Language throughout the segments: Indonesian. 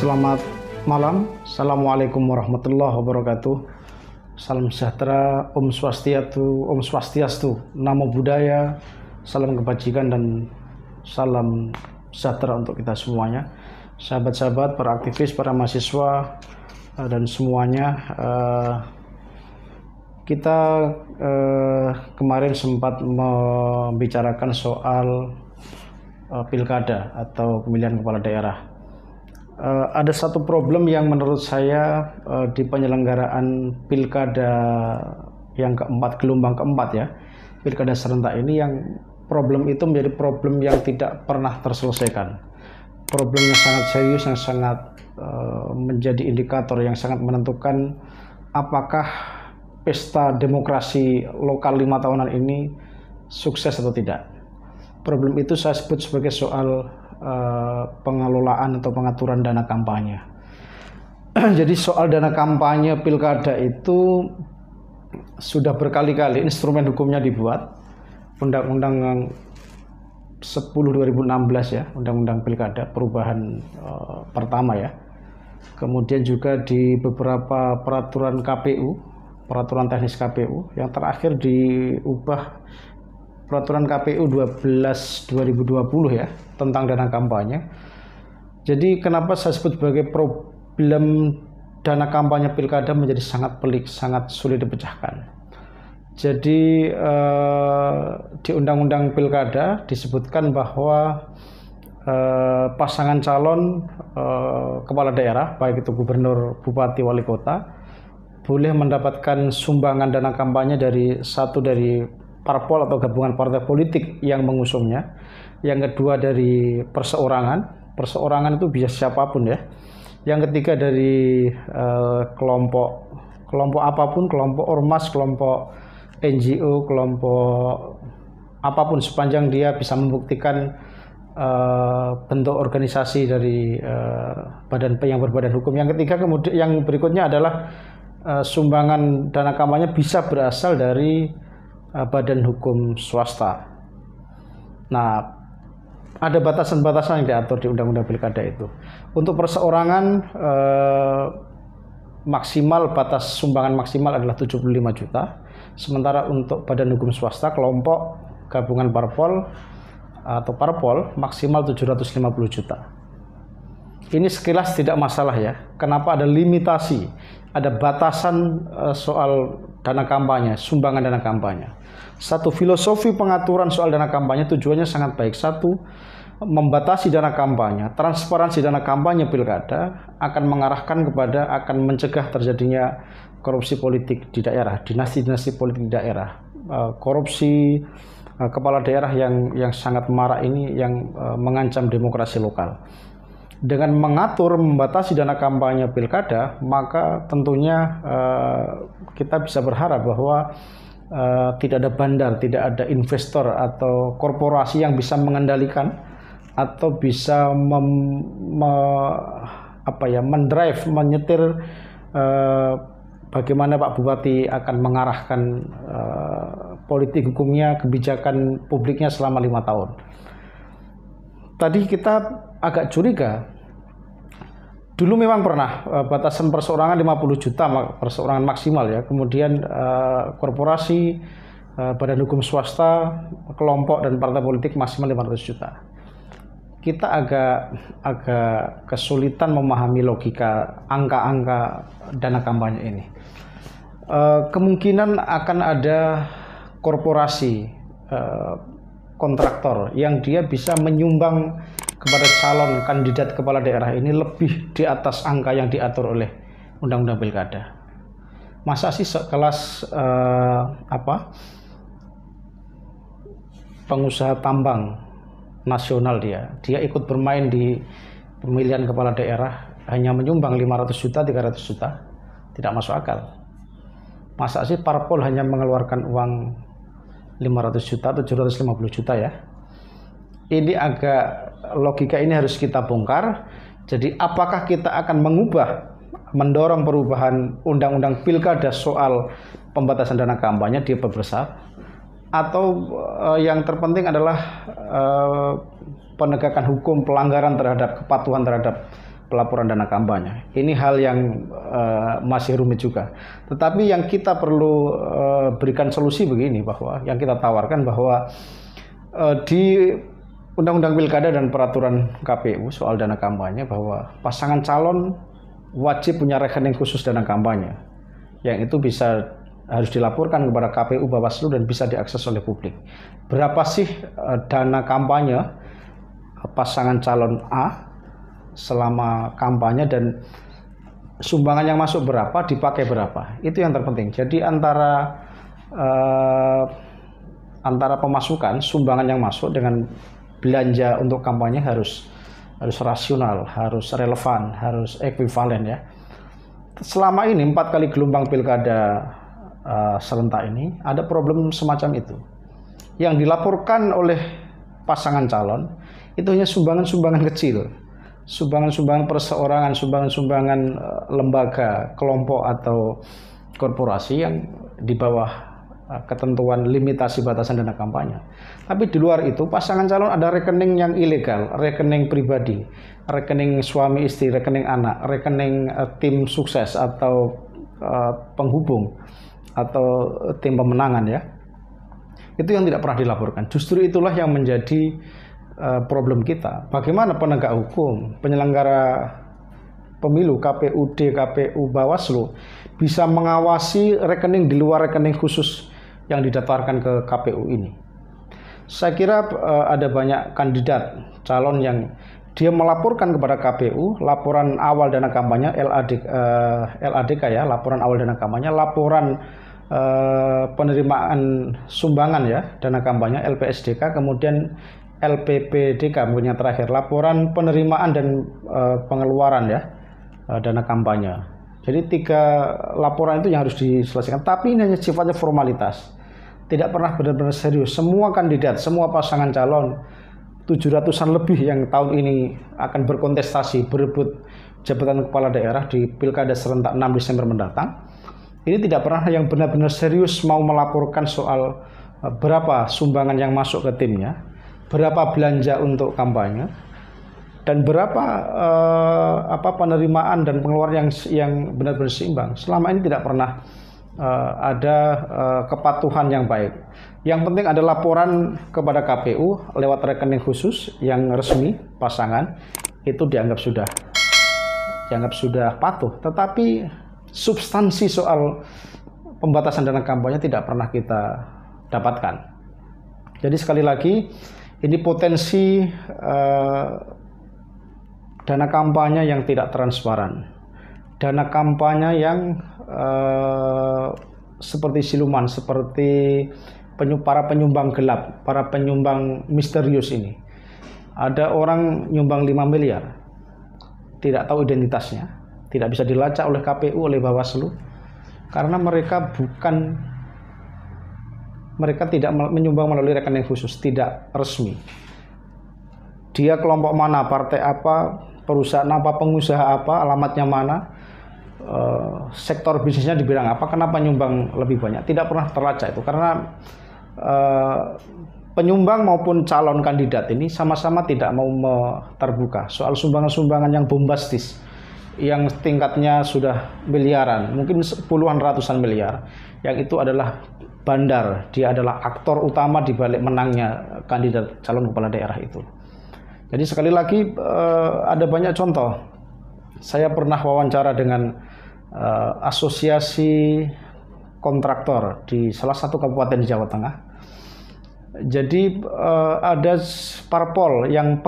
Selamat malam. Assalamualaikum warahmatullahi wabarakatuh. Salam sejahtera, Om Swastiastu, Namo Buddhaya, salam kebajikan dan salam sejahtera untuk kita semuanya. Sahabat-sahabat, para aktivis, para mahasiswa dan semuanya, kita kemarin sempat membicarakan soal pilkada atau pemilihan kepala daerah. Ada satu problem yang menurut saya di penyelenggaraan pilkada yang keempat, gelombang keempat ya, pilkada serentak ini, yang problem itu menjadi problem yang tidak pernah terselesaikan. Problem yang sangat serius, yang sangat menjadi indikator yang sangat menentukan apakah pesta demokrasi lokal 5 tahunan ini sukses atau tidak. Problem itu saya sebut sebagai soal pengelolaan atau pengaturan dana kampanye. Jadi soal dana kampanye pilkada itu sudah berkali-kali instrumen hukumnya dibuat. Undang-Undang 10 2016 ya, Undang-Undang Pilkada perubahan pertama ya. Kemudian juga di beberapa peraturan KPU, peraturan teknis KPU, yang terakhir diubah peraturan KPU 12 2020 ya, tentang dana kampanye. Jadi kenapa saya sebut sebagai problem dana kampanye pilkada menjadi sangat pelik, sangat sulit dipecahkan. Jadi di Undang-Undang Pilkada disebutkan bahwa pasangan calon kepala daerah, baik itu gubernur, bupati, wali kota, boleh mendapatkan sumbangan dana kampanye dari parpol atau gabungan partai politik yang mengusungnya. Yang kedua dari perseorangan itu bisa siapapun ya. Yang ketiga dari kelompok apapun, kelompok ormas, kelompok NGO, kelompok apapun, sepanjang dia bisa membuktikan bentuk organisasi dari badan yang berbadan hukum. Yang ketiga, kemudian yang berikutnya adalah sumbangan dana kampanye bisa berasal dari badan hukum swasta. Nah, ada batasan-batasan yang diatur di Undang-Undang Pilkada itu. Untuk perseorangan batas sumbangan maksimal adalah 75 juta. Sementara untuk badan hukum swasta, kelompok gabungan parpol atau parpol maksimal 750 juta. Ini sekilas tidak masalah ya. Kenapa ada limitasi, ada batasan soal dana kampanye, sumbangan dana kampanye. Satu, filosofi pengaturan soal dana kampanye tujuannya sangat baik. Satu, membatasi dana kampanye, transparansi dana kampanye pilkada akan mengarahkan kepada, akan mencegah terjadinya korupsi politik di daerah, dinasti-dinasti politik di daerah, korupsi kepala daerah yang sangat marak ini, yang mengancam demokrasi lokal. Dengan mengatur, membatasi dana kampanye pilkada, maka tentunya kita bisa berharap bahwa tidak ada bandar, tidak ada investor atau korporasi yang bisa mengendalikan atau bisa mendrive, menyetir bagaimana Pak Bupati akan mengarahkan politik hukumnya, kebijakan publiknya selama 5 tahun. Tadi kita agak curiga. Dulu memang pernah batasan perseorangan 50 juta perseorangan maksimal ya. Kemudian korporasi, badan hukum swasta, kelompok dan partai politik maksimal 500 juta. Kita agak kesulitan memahami logika angka-angka dana kampanye ini. Kemungkinan akan ada korporasi kontraktor yang dia bisa menyumbang kepada calon kandidat kepala daerah ini lebih di atas angka yang diatur oleh Undang-Undang Pilkada. Masa sih sekelas pengusaha tambang nasional dia ikut bermain di pemilihan kepala daerah hanya menyumbang 500 juta, 300 juta? Tidak masuk akal. Masa sih parpol hanya mengeluarkan uang 500 juta atau 750 juta ya? Ini logika ini harus kita bongkar. Jadi apakah kita akan mendorong perubahan Undang-Undang Pilkada soal pembatasan dana kampanye diperbesar, atau yang terpenting adalah penegakan hukum, pelanggaran terhadap kepatuhan terhadap pelaporan dana kampanye. Ini hal yang masih rumit juga. Tetapi yang kita perlu berikan solusi begini, bahwa yang kita tawarkan bahwa di Undang-Undang Pilkada dan Peraturan KPU soal dana kampanye, bahwa pasangan calon wajib punya rekening khusus dana kampanye, yang itu harus dilaporkan kepada KPU, Bawaslu, dan bisa diakses oleh publik. Berapa sih dana kampanye pasangan calon A selama kampanye, dan sumbangan yang masuk berapa, dipakai berapa. Itu yang terpenting. Jadi antara pemasukan, sumbangan yang masuk dengan belanja untuk kampanye harus rasional, harus relevan, harus ekuivalen ya. Selama ini 4 kali gelombang pilkada serentak ini ada problem semacam itu. Yang dilaporkan oleh pasangan calon itu hanya sumbangan-sumbangan kecil, sumbangan-sumbangan perseorangan, sumbangan-sumbangan lembaga, kelompok atau korporasi yang di bawah ketentuan limitasi batasan dana kampanye. Tapi di luar itu pasangan calon ada rekening yang ilegal, rekening pribadi, rekening suami istri, rekening anak, rekening tim sukses atau penghubung atau tim pemenangan ya. Itu yang tidak pernah dilaporkan. Justru itulah yang menjadi problem kita. Bagaimana penegak hukum, penyelenggara pemilu, KPUD, KPU, Bawaslu bisa mengawasi rekening di luar rekening khusus yang didaftarkan ke KPU ini. Saya kira ada banyak kandidat calon yang dia melaporkan kepada KPU laporan awal dana kampanye, LADK ya, laporan awal dana kampanye, laporan penerimaan sumbangan ya, dana kampanye, LPSDK, kemudian LPPDK yang terakhir, laporan penerimaan dan pengeluaran ya, dana kampanye. Jadi 3 laporan itu yang harus diselesaikan, tapi ini hanya sifatnya formalitas. Tidak pernah benar-benar serius. Semua kandidat, semua pasangan calon, 700-an lebih yang tahun ini akan berkontestasi, berebut jabatan kepala daerah di Pilkada serentak 6 Desember mendatang. Ini tidak pernah yang benar-benar serius mau melaporkan soal berapa sumbangan yang masuk ke timnya, berapa belanja untuk kampanye, dan berapa penerimaan dan pengeluaran yang benar-benar seimbang. Selama ini tidak pernah ada kepatuhan yang baik. Yang penting ada laporan kepada KPU lewat rekening khusus yang resmi pasangan, itu dianggap sudah patuh. Tetapi substansi soal pembatasan dana kampanye tidak pernah kita dapatkan. Jadi sekali lagi, ini potensi dana kampanye yang tidak transparan, dana kampanye yang seperti siluman, seperti para penyumbang gelap, para penyumbang misterius ini. Ada orang nyumbang 5 miliar, tidak tahu identitasnya, tidak bisa dilacak oleh KPU, oleh Bawaslu, karena mereka tidak menyumbang melalui rekening khusus, tidak resmi. Dia kelompok mana, partai apa, perusahaan apa, pengusaha apa, alamatnya mana, sektor bisnisnya di bidang apa, kenapa nyumbang lebih banyak, tidak pernah terlacak itu. Karena penyumbang maupun calon kandidat ini sama-sama tidak mau terbuka soal sumbangan-sumbangan yang bombastis, yang tingkatnya sudah miliaran, mungkin puluhan ratusan miliar, yang itu adalah bandar, dia adalah aktor utama di balik menangnya kandidat calon kepala daerah itu. Jadi sekali lagi ada banyak contoh. Saya pernah wawancara dengan asosiasi kontraktor di salah satu kabupaten di Jawa Tengah. Jadi ada parpol yang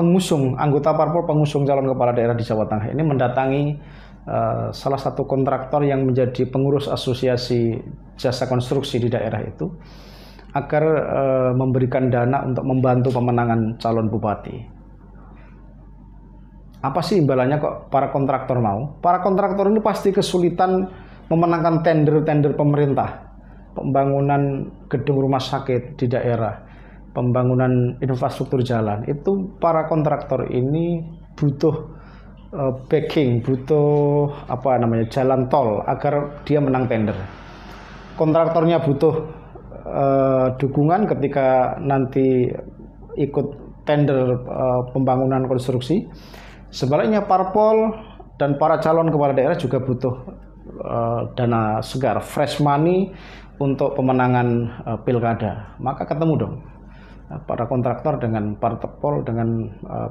anggota parpol pengusung calon kepala daerah di Jawa Tengah ini mendatangi salah satu kontraktor yang menjadi pengurus asosiasi jasa konstruksi di daerah itu, agar memberikan dana untuk membantu pemenangan calon bupati. Apa sih imbalannya kok para kontraktor mau? Para kontraktor ini pasti kesulitan memenangkan tender-tender pemerintah, pembangunan gedung rumah sakit di daerah, pembangunan infrastruktur jalan. Itu para kontraktor ini butuh backing, butuh jalan tol agar dia menang tender. Kontraktornya butuh dukungan ketika nanti ikut tender pembangunan konstruksi. Sebaliknya parpol dan para calon kepala daerah juga butuh dana segar, fresh money untuk pemenangan pilkada. Maka ketemu dong para kontraktor dengan parpol, dengan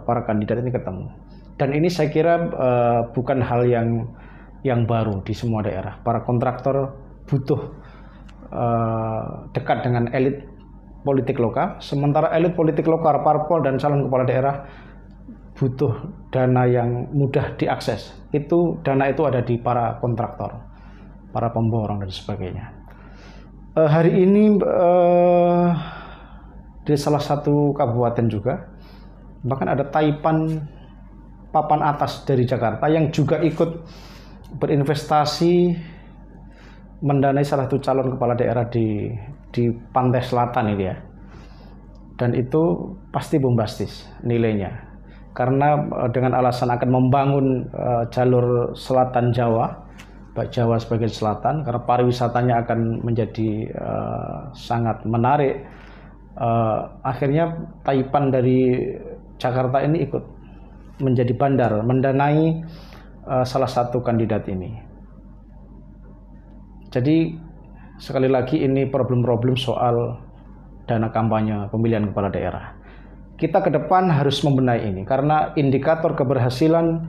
para kandidat ini ketemu. Dan ini saya kira bukan hal yang baru di semua daerah. Para kontraktor butuh dekat dengan elit politik lokal, sementara elit politik lokal, parpol dan calon kepala daerah butuh dana yang mudah diakses. Dana itu ada di para kontraktor, para pemborong dan sebagainya. Hari ini di salah satu kabupaten juga, bahkan ada taipan papan atas dari Jakarta yang juga ikut berinvestasi mendanai salah satu calon kepala daerah di pantai selatan ini ya. Dan itu pasti bombastis nilainya, karena dengan alasan akan membangun jalur selatan Jawa, baik Jawa sebagai selatan, karena pariwisatanya akan menjadi sangat menarik. Akhirnya taipan dari Jakarta ini ikut menjadi bandar, mendanai salah satu kandidat ini. Jadi sekali lagi ini problem-problem soal dana kampanye pemilihan kepala daerah. Kita ke depan harus membenahi ini, karena indikator keberhasilan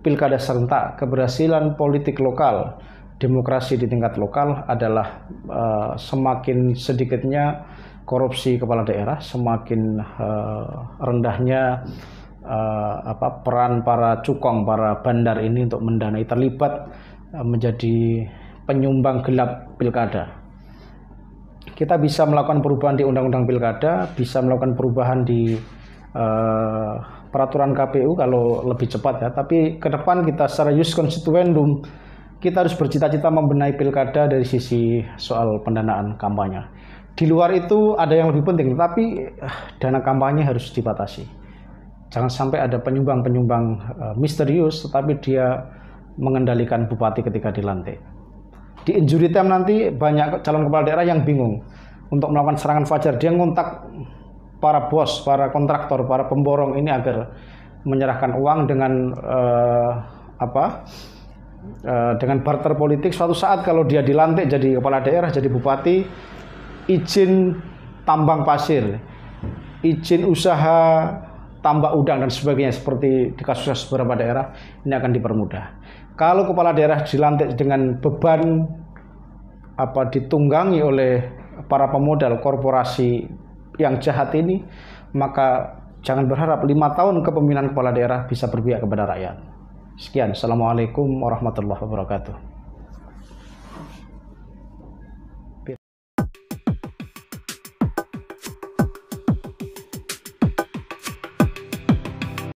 pilkada serentak, keberhasilan politik lokal, demokrasi di tingkat lokal adalah semakin sedikitnya korupsi kepala daerah, semakin rendahnya peran para cukong, para bandar ini untuk mendanai, terlibat menjadi penyumbang gelap pilkada. Kita bisa melakukan perubahan di undang-undang pilkada, bisa melakukan perubahan di peraturan KPU kalau lebih cepat ya. Tapi ke depan kita secara jus constituendum, kita harus bercita-cita membenahi pilkada dari sisi soal pendanaan kampanye. Di luar itu ada yang lebih penting, tapi dana kampanye harus dibatasi. Jangan sampai ada penyumbang-penyumbang misterius, tetapi dia mengendalikan bupati ketika dilantik. Di injury time nanti banyak calon kepala daerah yang bingung untuk melakukan serangan fajar. Dia ngontak para bos, para kontraktor, para pemborong ini agar menyerahkan uang dengan dengan barter politik. Suatu saat kalau dia dilantik jadi kepala daerah, jadi bupati, izin tambang pasir, izin usaha tambak udang dan sebagainya seperti di kasus beberapa daerah ini akan dipermudah. Kalau kepala daerah dilantik dengan beban ditunggangi oleh para pemodal korporasi yang jahat ini, maka jangan berharap 5 tahun kepemimpinan kepala daerah bisa berpihak kepada rakyat. Sekian, Assalamualaikum warahmatullahi wabarakatuh.